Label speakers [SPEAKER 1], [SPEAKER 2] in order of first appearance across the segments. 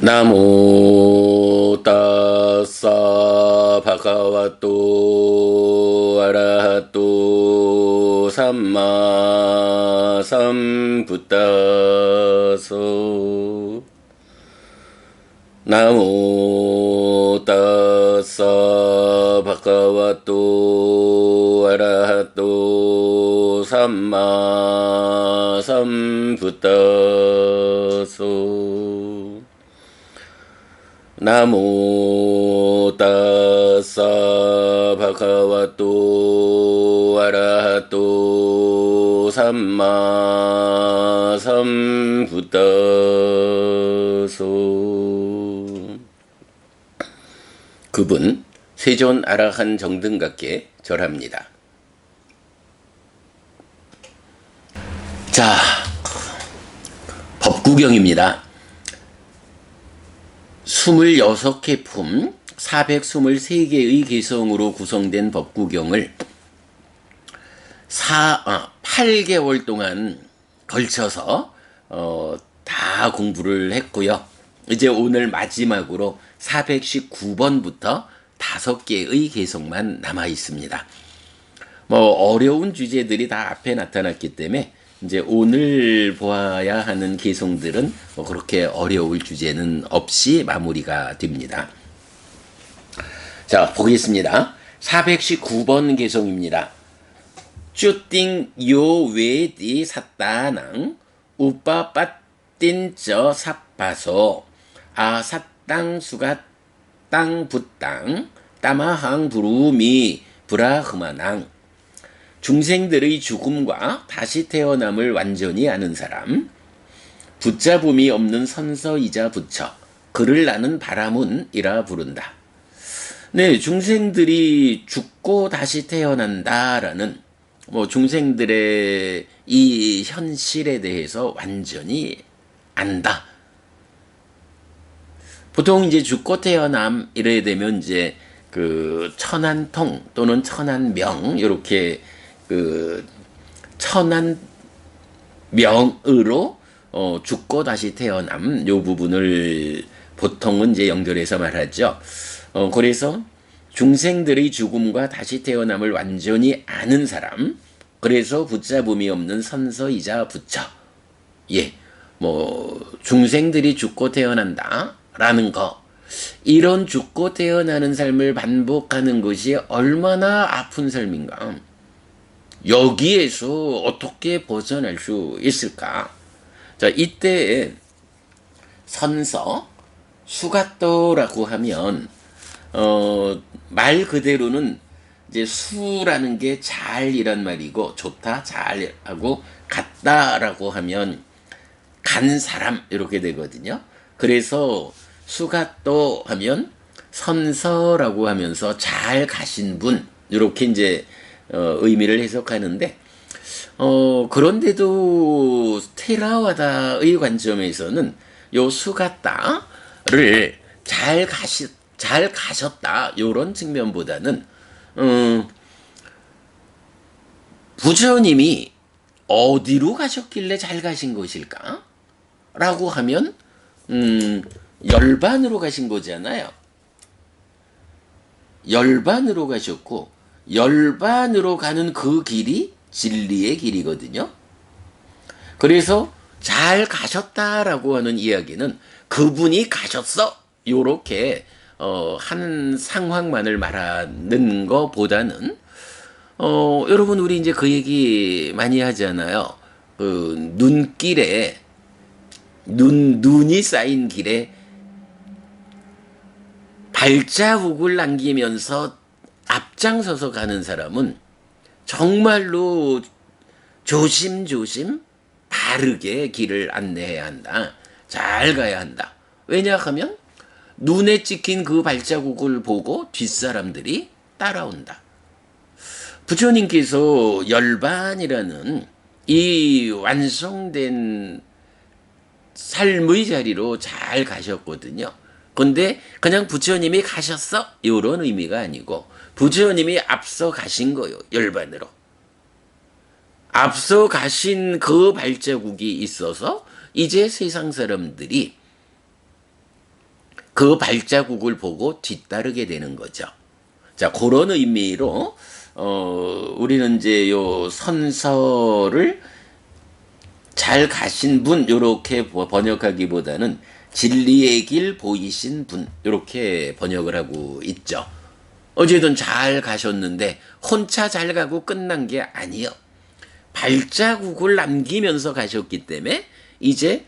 [SPEAKER 1] 나모 따사 바가와또 아라하또 삼마 삼부따서 나모 따사 바가와또 아라하또 삼마 삼부따서 나모 따사 바가와또 아라하또 삼마 삼부따서. 그분 세존 아라한 정등각께 절합니다. 자, 법구경입니다. 26개 품 423개의 개성으로 구성된 법구경을 8개월 동안 걸쳐서 다 공부를 했고요. 이제 오늘 마지막으로 419번부터 5개의 개성만 남아 있습니다. 어려운 주제들이 다 앞에 나타났기 때문에 이제 오늘 보아야 하는 개성들은 그렇게 어려울 주제는 없이 마무리가 됩니다. 자, 보겠습니다. 419번 개성입니다. 쭈띵 요 외디 사따낭 우빠 빠띵저 삽바소 아 사땅 수가 땅 부땅 따마항 부루미 브라흐마낭. 중생들의 죽음과 다시 태어남을 완전히 아는 사람, 붙잡음이 없는 선서이자 부처, 그를 나는 바라문이라 부른다. 네, 중생들이 죽고 다시 태어난다라는 중생들의 이 현실에 대해서 완전히 안다. 보통 이제 죽고 태어남 이래 되면 이제 그 천안통 또는 천안명 이렇게 그 천안명으로 죽고 다시 태어남 요 부분을 보통은 이제 연결해서 말하죠. 그래서 중생들의 죽음과 다시 태어남을 완전히 아는 사람, 그래서 붙잡음이 없는 선서이자 부처. 예, 중생들이 죽고 태어난다라는 거, 이런 죽고 태어나는 삶을 반복하는 것이 얼마나 아픈 삶인가. 여기에서 어떻게 벗어날 수 있을까? 자, 이때 선서, 수가또라고 하면 말 그대로는 이제 수라는 게 잘이란 말이고, 좋다, 잘하고 같다라고 하면 간 사람 이렇게 되거든요. 그래서 수가또 하면 선서라고 하면서 잘 가신 분 이렇게 이제 의미를 해석하는데, 그런데도 테라와다의 관점에서는 요 수가따를 잘 가셨다 요런 측면보다는 부처님이 어디로 가셨길래 잘 가신 것일까? 라고 하면 열반으로 가신 거잖아요. 열반으로 가셨고, 열반으로 가는 그 길이 진리의 길이거든요. 그래서 잘 가셨다라고 하는 이야기는 그분이 가셨어 요렇게 한 상황만을 말하는 것보다는 여러분 우리 이제 그 얘기 많이 하잖아요. 그 눈길에 눈이 쌓인 길에 발자국을 남기면서 앞장서서 가는 사람은 정말로 조심조심 바르게 길을 안내해야 한다. 잘 가야 한다. 왜냐하면 눈에 찍힌 그 발자국을 보고 뒷사람들이 따라온다. 부처님께서 열반이라는 이 완성된 삶의 자리로 잘 가셨거든요. 근데 그냥 부처님이 가셨어 이런 의미가 아니고 부처님이 앞서 가신 거요. 열반으로. 앞서 가신 그 발자국이 있어서 이제 세상 사람들이 그 발자국을 보고 뒤따르게 되는 거죠. 자, 그런 의미로 우리는 이제 요 선서를 잘 가신 분 요렇게 번역하기보다는 진리의 길 보이신 분 요렇게 번역을 하고 있죠. 어쨌든 잘 가셨는데 혼자 잘 가고 끝난 게 아니요. 발자국을 남기면서 가셨기 때문에 이제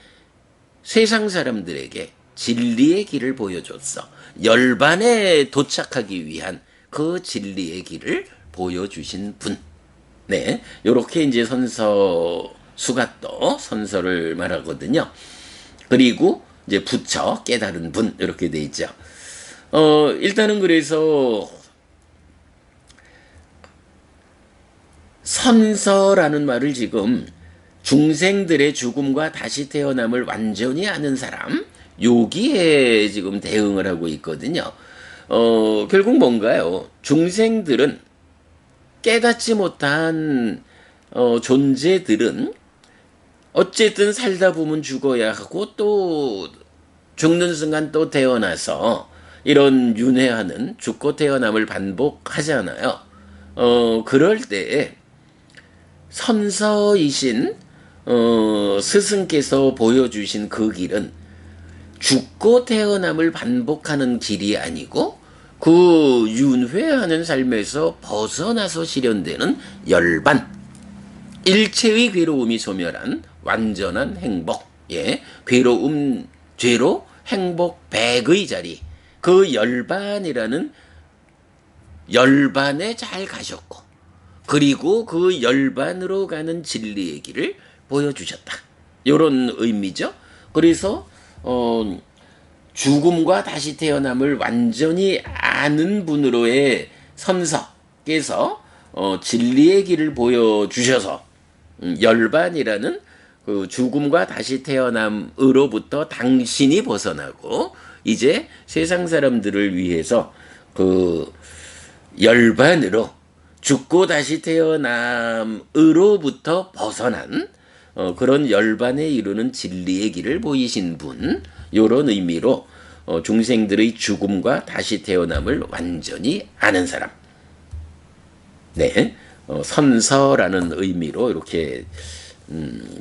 [SPEAKER 1] 세상 사람들에게 진리의 길을 보여줬어. 열반에 도착하기 위한 그 진리의 길을 보여주신 분. 네, 요렇게 이제 선서수가 또 선서를 말하거든요. 그리고 이제 부처 깨달은 분 이렇게 돼 있죠. 일단은 그래서 선서라는 말을 지금 중생들의 죽음과 다시 태어남을 완전히 아는 사람 여기에 지금 대응을 하고 있거든요. 결국 뭔가요? 중생들은 깨닫지 못한 존재들은 어쨌든 살다 보면 죽어야 하고 또 죽는 순간 또 태어나서 이런 윤회하는 죽고 태어남을 반복하잖아요. 그럴 때에 선서이신 스승께서 보여주신 그 길은 죽고 태어남을 반복하는 길이 아니고 그 윤회하는 삶에서 벗어나서 실현되는 열반, 일체의 괴로움이 소멸한 완전한 행복, 예, 괴로움 죄로 행복 백의 자리, 그 열반이라는 열반에 잘 가셨고 그리고 그 열반으로 가는 진리의 길을 보여주셨다. 이런 의미죠. 그래서 죽음과 다시 태어남을 완전히 아는 분으로의 선서께서 진리의 길을 보여주셔서 열반이라는 그 죽음과 다시 태어남으로부터 당신이 벗어나고 이제 세상 사람들을 위해서 그 열반으로 죽고 다시 태어남으로부터 벗어난 그런 열반에 이르는 진리의 길을 보이신 분, 요런 의미로 중생들의 죽음과 다시 태어남을 완전히 아는 사람. 네, 선서라는 의미로 이렇게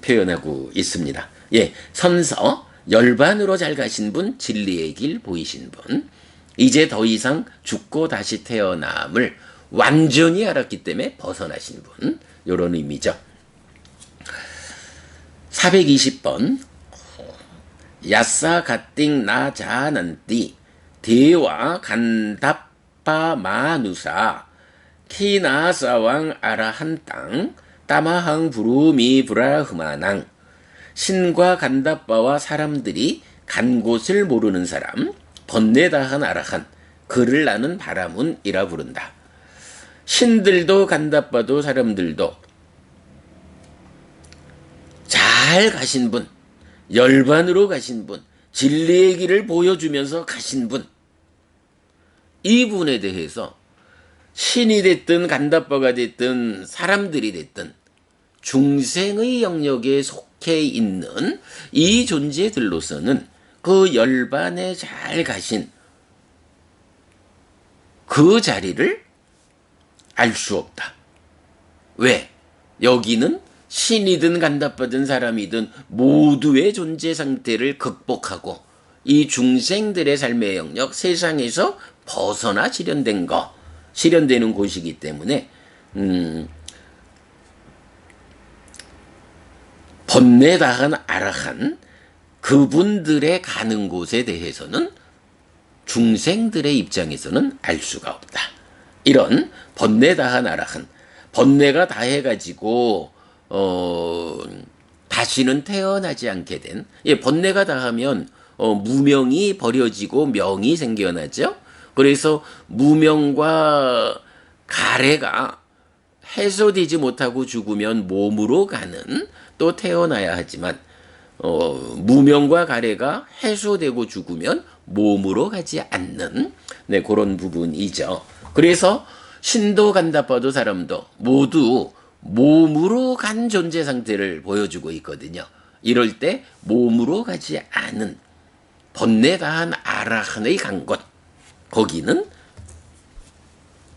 [SPEAKER 1] 표현하고 있습니다. 예, 선서, 열반으로 잘 가신 분, 진리의 길 보이신 분, 이제 더 이상 죽고 다시 태어남을 완전히 알았기 때문에 벗어나신 분, 요런 의미죠. 420번 야싸 가띵 나 자난띠 대와 간답바 마누사 키나사왕 아라한 땅 따마항 부루미 브라흐마낭. 신과 간답바와 사람들이 간 곳을 모르는 사람 번뇌다한 아라한, 그를 나는 바라문이라 부른다. 신들도 간답바도 사람들도 잘 가신 분, 열반으로 가신 분, 진리의 길을 보여주면서 가신 분, 이분에 대해서 신이 됐든 간답바가 됐든 사람들이 됐든 중생의 영역에 속해 있는 이 존재들로서는 그 열반에 잘 가신 그 자리를 알 수 없다. 왜? 여기는 신이든 간답받은 사람이든 모두의 존재 상태를 극복하고 이 중생들의 삶의 영역, 세상에서 벗어나 실현되는 곳이기 때문에 번뇌다한 아라한 그분들의 가는 곳에 대해서는 중생들의 입장에서는 알 수가 없다. 이런 번뇌다한 아라한, 번뇌가 다해가지고 다시는 태어나지 않게 된, 예, 번뇌가 다하면 무명이 버려지고 명이 생겨나죠. 그래서 무명과 가래가 해소되지 못하고 죽으면 몸으로 가는, 또 태어나야 하지만 무명과 가래가 해소되고 죽으면 몸으로 가지 않는, 네, 그런 부분이죠. 그래서 신도 간답바도 사람도 모두 몸으로 간 존재 상태를 보여주고 있거든요. 이럴 때 몸으로 가지 않은 번뇌 다한 아라한의 간 곳. 거기는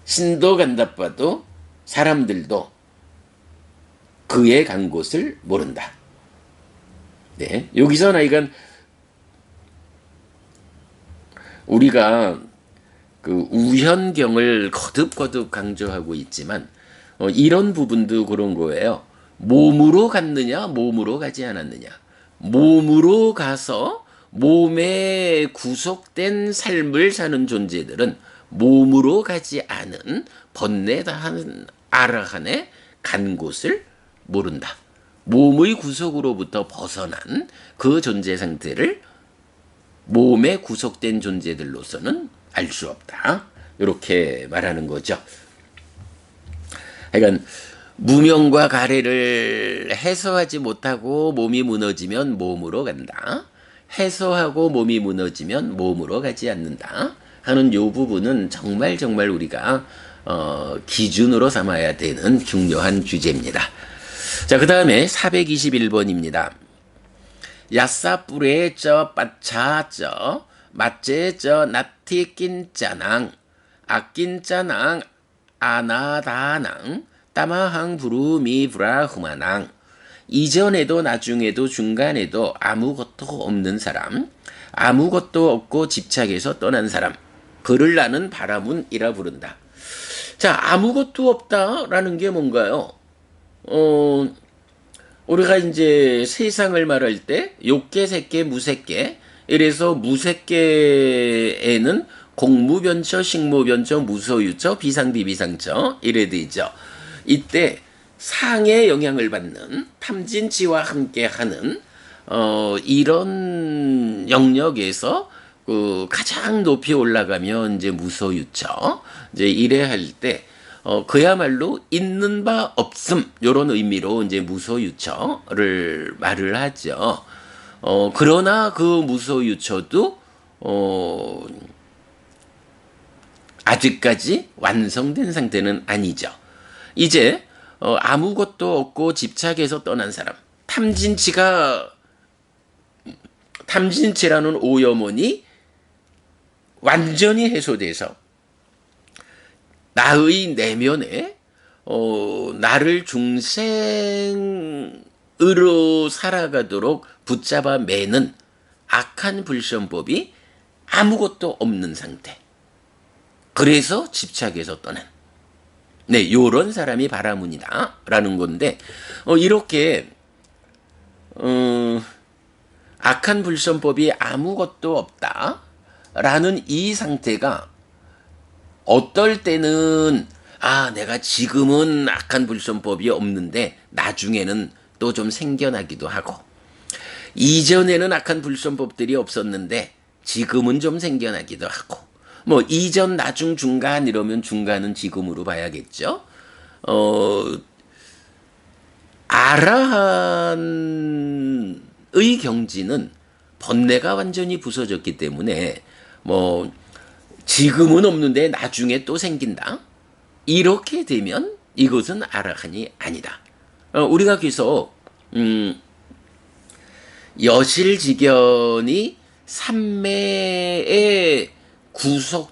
[SPEAKER 1] 신도 간다빠도 사람들도 그의 간 곳을 모른다. 네, 여기서 나이간 우리가 그 우현경을 거듭거듭 강조하고 있지만 이런 부분도 그런 거예요. 몸으로 갔느냐, 몸으로 가지 않았느냐. 몸으로 가서 몸에 구속된 삶을 사는 존재들은 몸으로 가지 않은 번뇌다한 아라한에 간 곳을 모른다. 몸의 구속으로부터 벗어난 그 존재 상태를 몸에 구속된 존재들로서는 알 수 없다. 이렇게 말하는 거죠. 그러니까 무명과 가래를 해소하지 못하고 몸이 무너지면 몸으로 간다. 해소하고 몸이 무너지면 몸으로 가지 않는다 하는 이 부분은 정말 우리가 기준으로 삼아야 되는 중요한 주제입니다. 자, 그 다음에 421번입니다. 야사뿌레 저 빠차 저 맞제 저 나티 낀짜낭 아낀짜낭 아나다낭 따마항 부루미 브라후마낭. 이전에도 나중에도 중간에도 아무것도 없는 사람, 아무것도 없고 집착해서 떠난 사람, 그를 나는 바라문이라 부른다. 자, 아무것도 없다라는 게 뭔가요? 우리가 이제 세상을 말할 때 욕계, 색계, 무색계. 이래서 무색계에는 공무변처, 식모변처, 무소유처, 비상비비상처 이래 되죠. 이때 상의 영향을 받는 탐진치와 함께하는 이런 영역에서 그 가장 높이 올라가면 이제 무소유처 이제 이래 할 때 그야말로 있는 바 없음 요런 의미로 이제 무소유처를 말을 하죠. 그러나 그 무소유처도 아직까지 완성된 상태는 아니죠. 이제 아무것도 없고 집착해서 떠난 사람, 탐진치라는 오염원이 완전히 해소돼서 나의 내면에 나를 중생으로 살아가도록 붙잡아 매는 악한 불선법이 아무것도 없는 상태. 그래서 집착해서 떠난. 네, 요런 사람이 바라문이다 라는 건데 이렇게 악한 불선법이 아무것도 없다 라는 이 상태가 어떨 때는 내가 지금은 악한 불선법이 없는데 나중에는 또 좀 생겨나기도 하고, 이전에는 악한 불선법들이 없었는데 지금은 좀 생겨나기도 하고, 뭐 이전 나중 중간 이러면 중간은 지금으로 봐야겠죠. 아라한의 경지는 번뇌가 완전히 부서졌기 때문에 뭐 지금은 없는데 나중에 또 생긴다. 이렇게 되면 이것은 아라한이 아니다. 우리가 계속 여실직연이 삼매의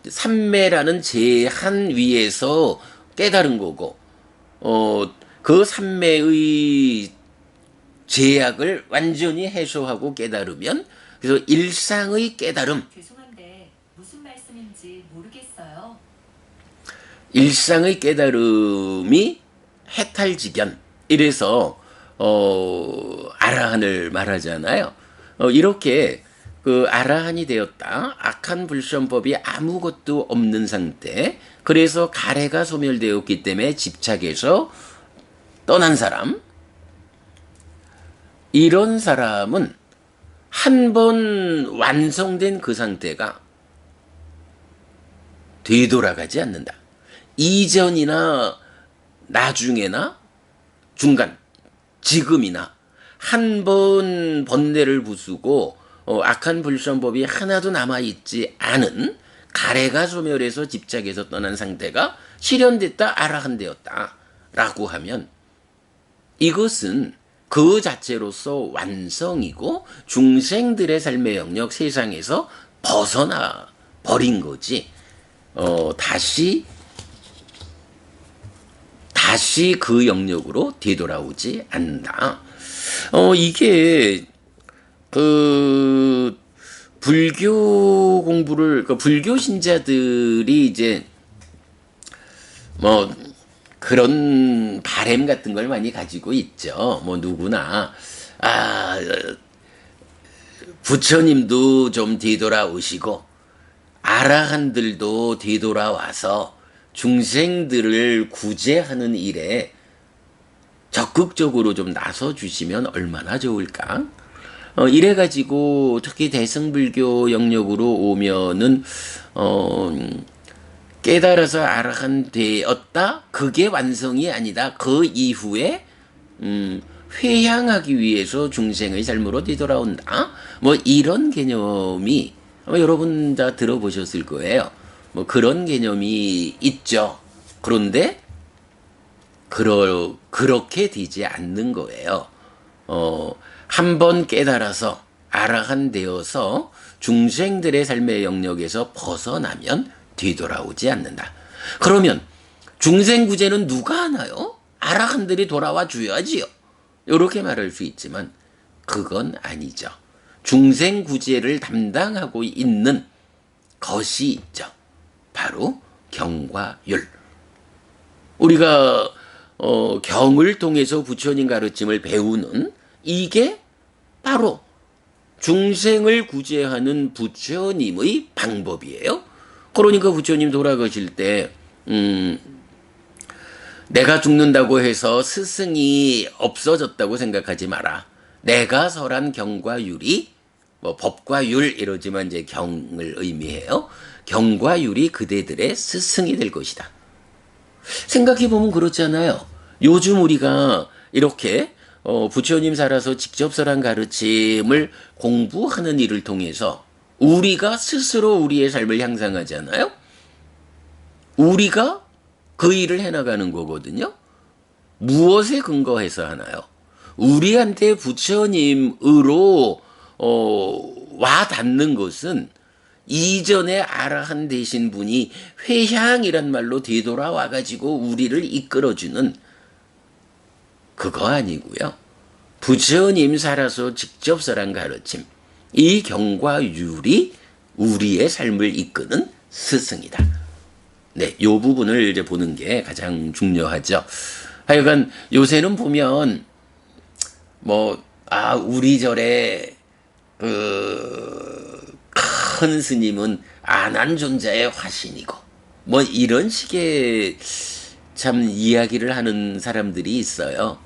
[SPEAKER 1] 삼매라는 제한 위에서 깨달은 거고, 그 삼매의 제약을 완전히 해소하고 깨달으면, 그래서 일상의 깨달음.
[SPEAKER 2] 죄송한데 무슨 말씀인지 모르겠어요.
[SPEAKER 1] 일상의 깨달음이 해탈직연. 이래서 아라한을 말하잖아요. 이렇게 그 아라한이 되었다. 악한 불선법이 아무것도 없는 상태. 그래서 가래가 소멸되었기 때문에 집착해서 떠난 사람. 이런 사람은 한 번 완성된 그 상태가 되돌아가지 않는다. 이전이나 나중에나 중간, 지금이나 한 번 번뇌를 부수고 악한 불선법이 하나도 남아있지 않은 가래가 소멸해서 집착해서 떠난 상태가 실현됐다, 아라한 되었다 라고 하면 이것은 그 자체로서 완성이고 중생들의 삶의 영역 세상에서 벗어나 버린 거지. 다시 그 영역으로 되돌아오지 않는다. 이게 그 불교 공부를 불교 신자들이 이제 뭐 그런 바램 같은 걸 많이 가지고 있죠. 뭐 누구나 부처님도 좀 뒤돌아오시고 아라한들도 뒤돌아와서 중생들을 구제하는 일에 적극적으로 좀 나서 주시면 얼마나 좋을까? 이래가지고 특히 대승불교 영역으로 오면은 깨달아서 아라한 되었다. 그게 완성이 아니다. 그 이후에 회향하기 위해서 중생의 삶으로 뒤돌아온다. 뭐 이런 개념이 여러분 다 들어보셨을 거예요. 뭐 그런 개념이 있죠. 그런데 그렇게 되지 않는 거예요. 한번 깨달아서 아라한 되어서 중생들의 삶의 영역에서 벗어나면 뒤돌아오지 않는다. 그러면 중생 구제는 누가 하나요? 아라한들이 돌아와 줘야지요. 이렇게 말할 수 있지만 그건 아니죠. 중생 구제를 담당하고 있는 것이 있죠. 바로 경과 율. 우리가 경을 통해서 부처님 가르침을 배우는 이게 바로 중생을 구제하는 부처님의 방법이에요. 그러니까 부처님 돌아가실 때 내가 죽는다고 해서 스승이 없어졌다고 생각하지 마라. 내가 설한 경과 율이 뭐 법과 율 이러지만 이제 경을 의미해요. 경과 율이 그대들의 스승이 될 것이다. 생각해 보면 그렇잖아요. 요즘 우리가 이렇게 부처님 살아서 직접 설한 가르침을 공부하는 일을 통해서 우리가 스스로 우리의 삶을 향상하잖아요. 우리가 그 일을 해나가는 거거든요. 무엇에 근거해서 하나요? 우리한테 부처님으로 와 닿는 것은 이전에 아라한 되신 분이 회향이란 말로 되돌아와 가지고 우리를 이끌어주는 그거 아니고요. 부처님 살아서 직접 설한 가르침, 이 경과 율이 우리의 삶을 이끄는 스승이다. 네, 요 부분을 이제 보는 게 가장 중요하죠. 하여간 요새는 보면 우리 절에 큰 스님은 안한존자의 화신이고 뭐 이런 식의 참 이야기를 하는 사람들이 있어요.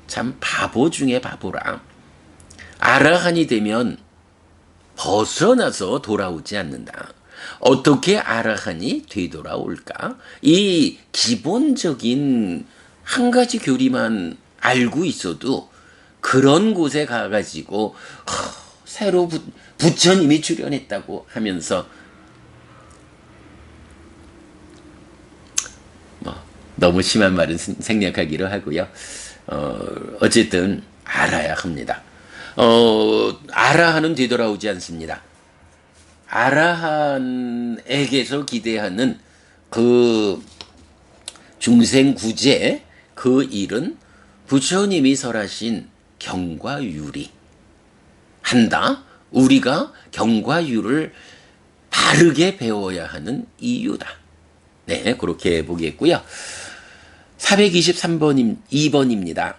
[SPEAKER 1] 참 바보 중에 바보라. 아라한이 되면 벗어나서 돌아오지 않는다. 어떻게 아라한이 되돌아올까? 이 기본적인 한 가지 교리만 알고 있어도 그런 곳에 가가지고 새로 부처님이 출연했다고 하면서 너무 심한 말은 생략하기로 하고요. 어쨌든 알아야 합니다. 아라한은 되돌아오지 않습니다. 아라한에게서 기대하는 그 중생 구제 그 일은 부처님이 설하신 경과 율이 한다. 우리가 경과 율을 바르게 배워야 하는 이유다. 네, 그렇게 보겠고요. 423번 2번입니다.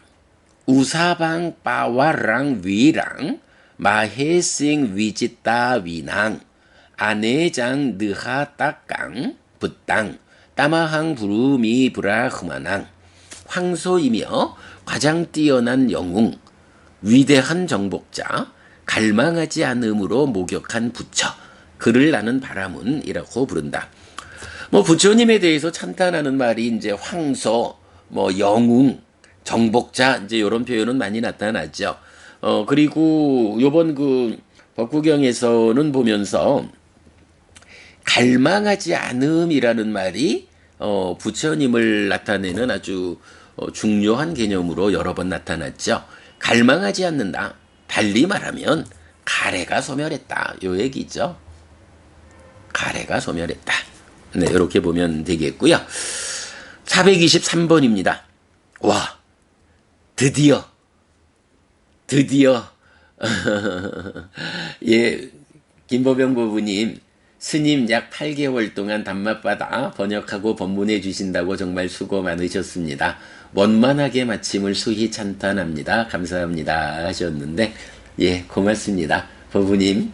[SPEAKER 1] 우사방 빠와랑 위랑 마해싱 위지따 위낭 아내장 느하 딱강 붓땅 따마항 부르미 브라흐마낭 황소이며 가장 뛰어난 영웅 위대한 정복자 갈망하지 않음으로 목욕한 부처 그를 나는 바라문이라고 부른다. 부처님에 대해서 찬탄하는 말이 이제 황소, 영웅, 정복자 이제 이런 표현은 많이 나타나죠. 그리고 요번 그 법구경에서는 보면서 갈망하지 않음이라는 말이 부처님을 나타내는 아주 중요한 개념으로 여러 번 나타났죠. 갈망하지 않는다. 달리 말하면 가래가 소멸했다. 요 얘기죠. 가래가 소멸했다. 네, 이렇게 보면 되겠고요. 423번입니다. 와, 드디어 예, 김보병 부부님, 스님 약 8개월 동안 단맛바다 번역하고 법문해 주신다고 정말 수고 많으셨습니다. 원만하게 마침을 수히 찬탄합니다. 감사합니다 하셨는데, 예, 고맙습니다. 부부님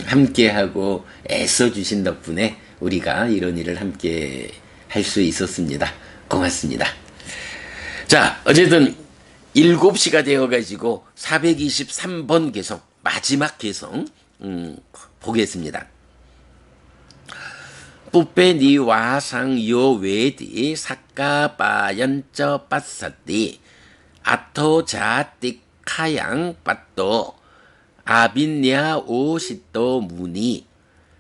[SPEAKER 1] 함께하고 애써 주신 덕분에 우리가 이런 일을 함께 할 수 있었습니다. 고맙습니다. 자, 어쨌든 7시가 되어가지고 423번 개성, 마지막 개성 보겠습니다. 뿌빼니 와상 요 외디 사까바연쩌 빠사띠 아토 자띠 카양 빠또 아빈냐 오시또 무니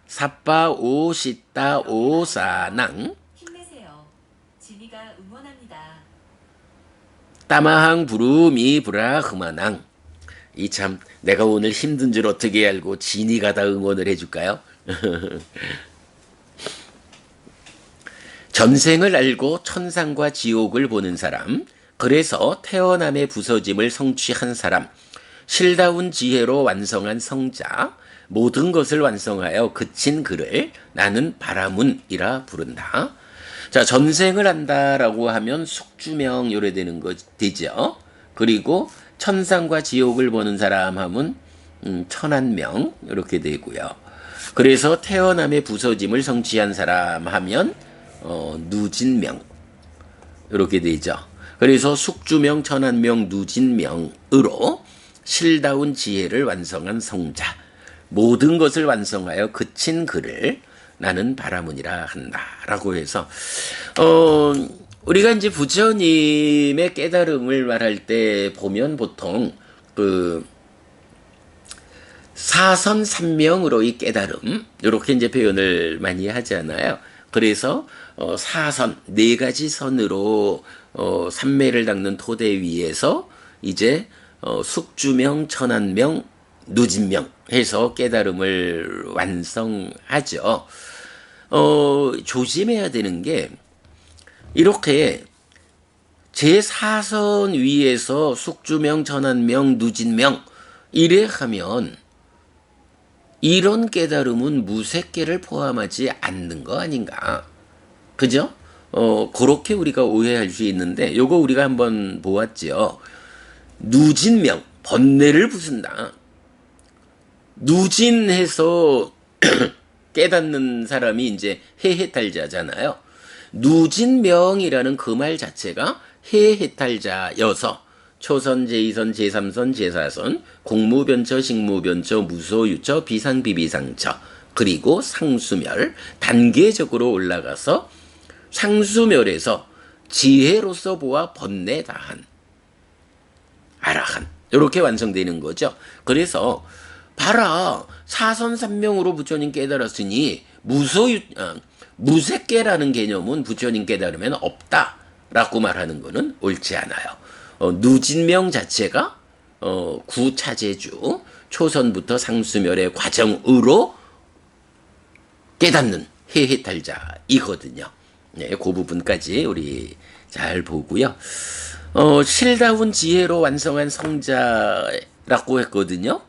[SPEAKER 1] 사빠 오시따 오사낭
[SPEAKER 2] 힘내세요. 진이가 응원합니다.
[SPEAKER 1] 따마항 부름이 브라흐마낭. 이 참 내가 오늘 힘든 줄 어떻게 알고 진이가 다 응원을 해줄까요? 전생을 알고 천상과 지옥을 보는 사람, 그래서 태어남의 부서짐을 성취한 사람, 실다운 지혜로 완성한 성자, 모든 것을 완성하여 그친 그를 나는 바라문이라 부른다. 자, 전생을 안다라고 하면 숙주명 요래되는 거 되죠. 그리고 천상과 지옥을 보는 사람 하면 천안명 이렇게 되고요. 그래서 태어남의 부서짐을 성취한 사람 하면 누진명 이렇게 되죠. 그래서 숙주명, 천안명, 누진명으로 실다운 지혜를 완성한 성자, 모든 것을 완성하여 그친 그를 나는 바라문이라 한다라고 해서 우리가 이제 부처님의 깨달음을 말할 때 보면 보통 그 사선 삼명으로 이 깨달음 이렇게 이제 표현을 많이 하잖아요. 그래서 사선 네 가지 선으로 삼매를 닦는 토대 위에서 이제 숙주명, 천안명, 누진명 해서 깨달음을 완성하죠. 조심해야 되는 게 이렇게 제4선 위에서 숙주명, 천안명, 누진명 이래 하면 이런 깨달음은 무색계를 포함하지 않는 거 아닌가. 그죠? 그렇게 우리가 오해할 수 있는데 요거 우리가 한번 보았죠. 누진명, 번뇌를 부순다. 누진해서 깨닫는 사람이 이제 해해탈자잖아요. 누진명이라는 그 말 자체가 해해탈자여서 초선, 제2선, 제3선, 제4선, 공무변처, 식무변처, 무소유처, 비상비비상처, 그리고 상수멸, 단계적으로 올라가서 상수멸에서 지혜로서 보아 번뇌 다한, 아라한, 이렇게 완성되는 거죠. 그래서 봐라, 사선삼명으로 부처님 깨달았으니 무색계라는 개념은 부처님 깨달으면 없다라고 말하는 것은 옳지 않아요. 누진명 자체가 구차제주 초선부터 상수멸의 과정으로 깨닫는 해해탈자이거든요. 네, 그 부분까지 우리 잘 보고요. 실다운 지혜로 완성한 성자라고 했거든요.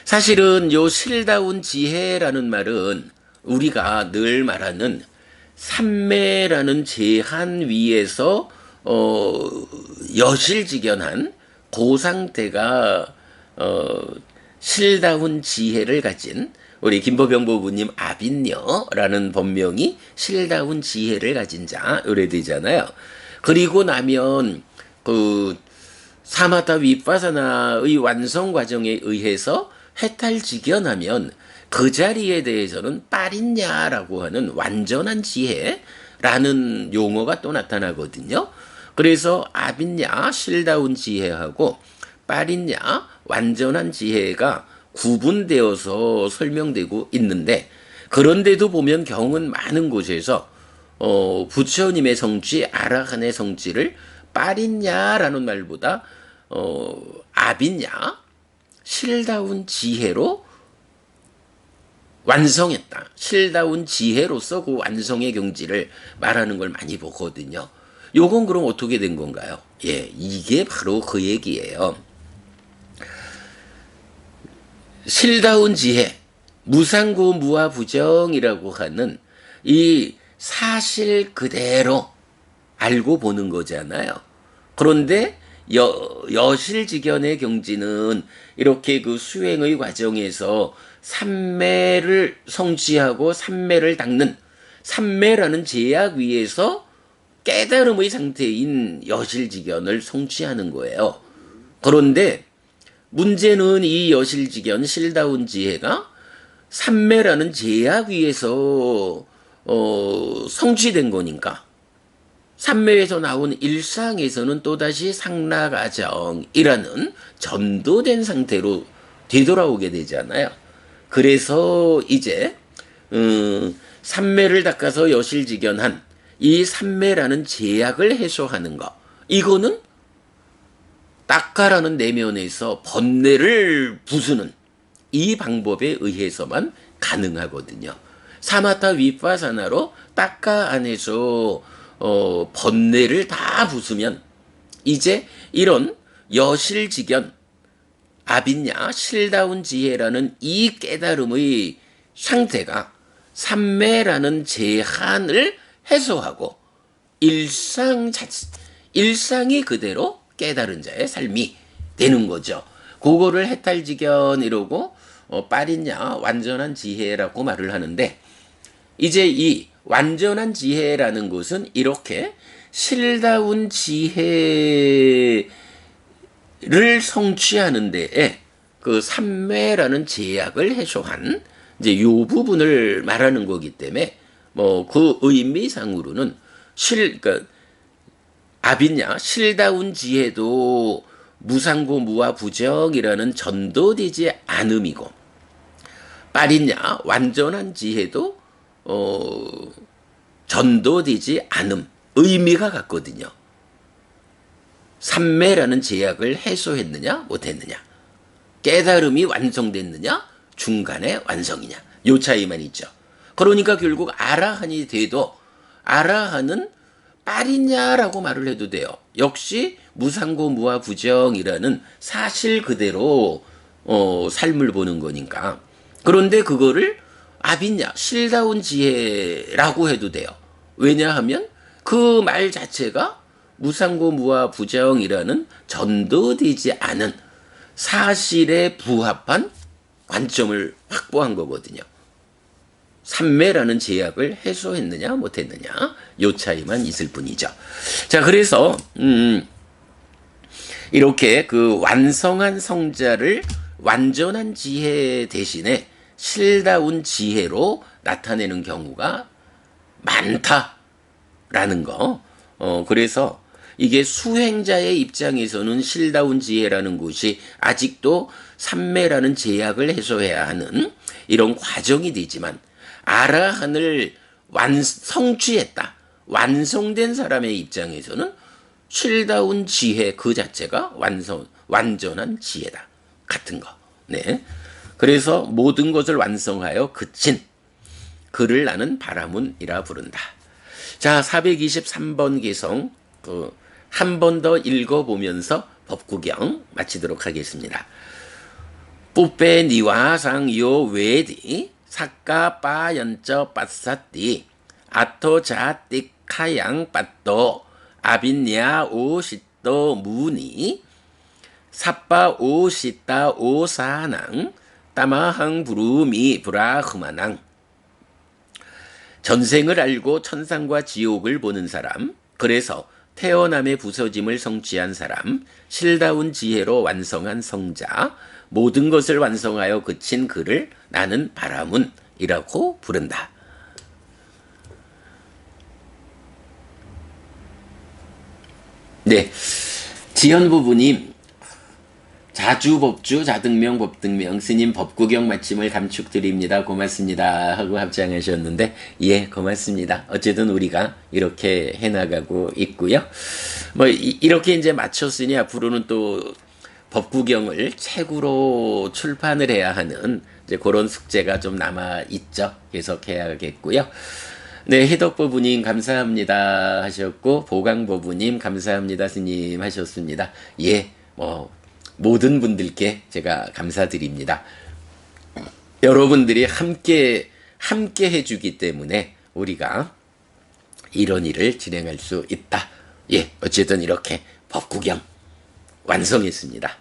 [SPEAKER 1] 사실은 요 실다운 지혜라는 말은 우리가 늘 말하는 삼매라는 제한 위에서 여실직연한 그 상태가 실다운 지혜를 가진 우리 김보병 부부님 아빈녀라는 법명이 실다운 지혜를 가진 자 요래 되잖아요. 그리고 나면 그 사마타 위파사나의 완성 과정에 의해서 해탈직연하면 그 자리에 대해서는 빠린냐라고 하는 완전한 지혜라는 용어가 또 나타나거든요. 그래서 아빈냐 실다운 지혜하고 빠린냐 완전한 지혜가 구분되어서 설명되고 있는데, 그런데도 보면 경은 많은 곳에서 부처님의 성취, 아라한의 성취를 빠린냐라는 말보다 아비냐 실다운 지혜로 완성했다. 실다운 지혜로서 그 완성의 경지를 말하는 걸 많이 보거든요. 요건 그럼 어떻게 된 건가요? 예, 이게 바로 그 얘기예요. 실다운 지혜, 무상고 무아부정이라고 하는 이 사실 그대로 알고 보는 거잖아요. 그런데 여실직연의 경지는 이렇게 그 수행의 과정에서 삼매를 성취하고 삼매를 닦는 삼매라는 제약 위에서 깨달음의 상태인 여실직연을 성취하는 거예요. 그런데 문제는 이 여실직연 실다운 지혜가 삼매라는 제약 위에서 성취된 거니까 삼매에서 나온 일상에서는 또다시 상락아정이라는 전도된 상태로 되돌아오게 되잖아요. 그래서 이제 삼매를 닦아서 여실직연한 이 삼매라는 제약을 해소하는 거, 이거는 닦아라는 내면에서 번뇌를 부수는 이 방법에 의해서만 가능하거든요. 사마타 위파사나로 닦아 안에서 번뇌를 다 부수면 이제 이런 여실직연 아빈냐 실다운 지혜라는 이 깨달음의 상태가 삼매라는 제한을 해소하고 일상이 그대로 깨달은 자의 삶이 되는 거죠. 그거를 해탈지견 이러고 빠리냐 완전한 지혜라고 말을 하는데, 이제 이 완전한 지혜라는 것은 이렇게 실다운 지혜를 성취하는 데에 그 삼매라는 제약을 해소한 이제 요 부분을 말하는 거기 때문에 뭐 그 의미상으로는 그러니까 아비냐 실다운 지혜도 무상고 무아부정이라는 전도되지 않음이고, 빠리냐 완전한 지혜도 전도되지 않음, 의미가 같거든요. 삼매라는 제약을 해소했느냐 못했느냐, 깨달음이 완성됐느냐 중간에 완성이냐, 요 차이만 있죠. 그러니까 결국 아라한이 돼도 아라한은 빠리냐라고 말을 해도 돼요. 역시 무상고 무아부정이라는 사실 그대로 삶을 보는 거니까. 그런데 그거를 아비냐 실다운 지혜라고 해도 돼요. 왜냐하면 그 말 자체가 무상고 무아부정이라는 전도되지 않은 사실에 부합한 관점을 확보한 거거든요. 삼매라는 제약을 해소했느냐 못했느냐 요 차이만 있을 뿐이죠. 자, 그래서 이렇게 그 완성한 성자를 완전한 지혜 대신에 실다운 지혜로 나타내는 경우가 많다라는 거. 그래서 이게 수행자의 입장에서는 실다운 지혜라는 것이 아직도 삼매라는 제약을 해소해야 하는 이런 과정이 되지만, 아라한을 성취했다, 완성된 사람의 입장에서는 실다운 지혜 그 자체가 완전한 지혜다 같은 거. 네. 그래서 모든 것을 완성하여 그친 그를 나는 바라문이라 부른다. 자, 423번 개성 한 번 더 읽어보면서 법구경 마치도록 하겠습니다. 뿌빼 니와상 요 외디 사까 빠연쩌 빠사띠 아토 자띠 카양 빠또 아빈야 오시또 무니 사빠 오시따 오사낭 따마항 부루미 브라흐마낭. 전생을 알고 천상과 지옥을 보는 사람, 그래서 태어남의 부서짐을 성취한 사람, 실다운 지혜로 완성한 성자, 모든 것을 완성하여 그친 그를 나는 바라문이라고 부른다. 네, 지연 부부님 자주법주 자등명 법등명 스님 법구경 마침을 감축드립니다. 고맙습니다. 하고 합장하셨는데 예 고맙습니다. 어쨌든 우리가 이렇게 해나가고 있고요. 뭐 이렇게 이제 마쳤으니 앞으로는 또 법구경을 책으로 출판을 해야 하는 이제 그런 숙제가 좀 남아 있죠. 계속해야겠고요. 네, 해덕법부님 감사합니다 하셨고 보강법부님 감사합니다 스님 하셨습니다. 예, 뭐 모든 분들께 제가 감사드립니다. 여러분들이 함께 해주기 때문에 우리가 이런 일을 진행할 수 있다. 예, 어쨌든 이렇게 법구경 완성했습니다.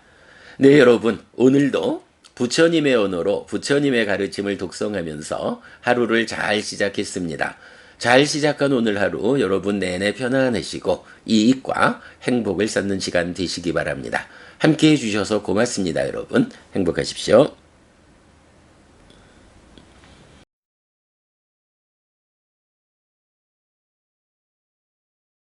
[SPEAKER 1] 네, 여러분 오늘도 부처님의 언어로 부처님의 가르침을 독송하면서 하루를 잘 시작했습니다. 잘 시작한 오늘 하루 여러분 내내 편안하시고 이익과 행복을 쌓는 시간 되시기 바랍니다. 함께해 주셔서 고맙습니다. 여러분 행복하십시오.